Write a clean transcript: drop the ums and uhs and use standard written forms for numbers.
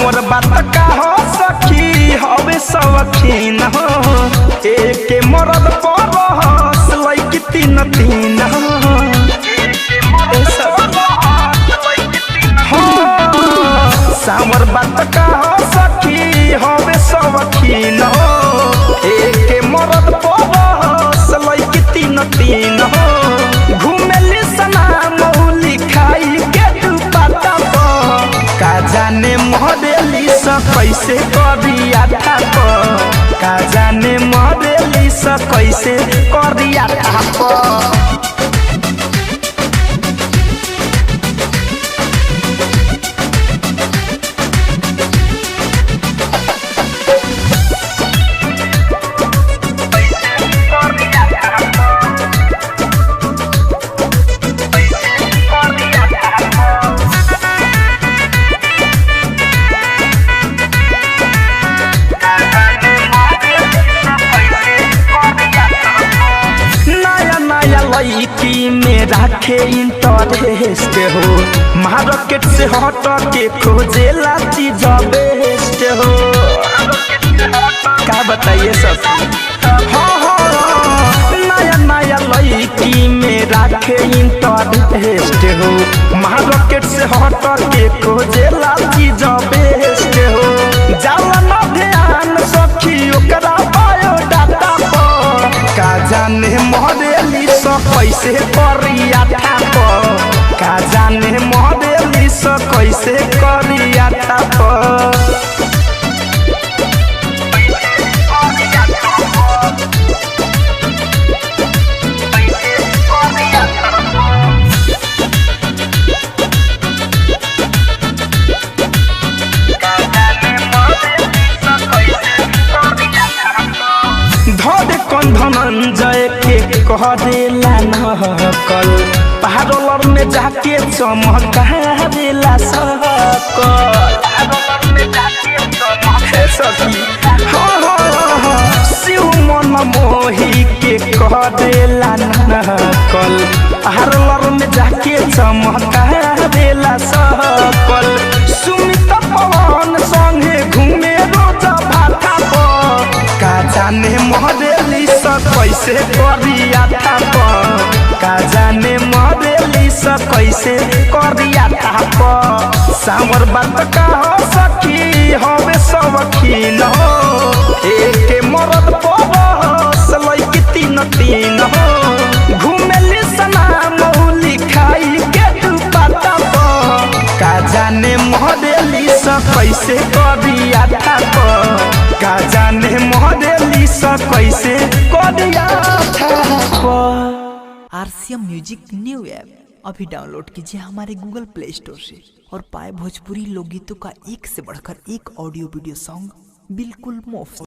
सावर बात का हो सखी हवे सवखीन हो एक मरद परस लैक तीन तीन सावर बात का हो सखी हवे सवखीन हो एक मरद परस लैक तीन तीन घूमेली सना मौली खाई के दुपट्टा का जाने मॉडली स कैसे करिया थाप का जाने मॉडली स कैसे करिया थाप लड़की में रखे इंटरेस्ट हो मार्केट से हट के खोजेला चीज बेस्ट हो का बताइए सब नया नया लड़की में रखे इंटरेस्ट हो मार्केट से हट के खोजेला चीज बेस्ट हो जाला न ध्यान सखी ओकरा बायोडाटा पर का जाने मॉडली स कैसे करिया थाप का जाने मॉडली स कैसे करिया थाप धनंजय के कह देला नकल पहाड़ों में जाके चमकारेला सकल शिव मन मोही के कह देला नकल पहाड़ों में जाके चमकारेला सकल सुमित पवन संगे घूमे रोज भाटा का जाने मॉडली स कैसे करिया थाप का जाने मॉडली स कैसे करिया थाप सावर बात का हो सखी हवे सवखीन हो एक मरद परस लैक तीन तीन घूमेली सना मौली खाई के दुपट्टा का जाने मॉडली स कैसे करिया थाप का जाने मॉडली स कैसे करिया थाप। RCM म्यूजिक न्यू ऐप अभी डाउनलोड कीजिए हमारे गूगल प्ले स्टोर से और पाए भोजपुरी लोकगीतों का एक से बढ़कर एक ऑडियो वीडियो सॉन्ग बिल्कुल मुफ्त।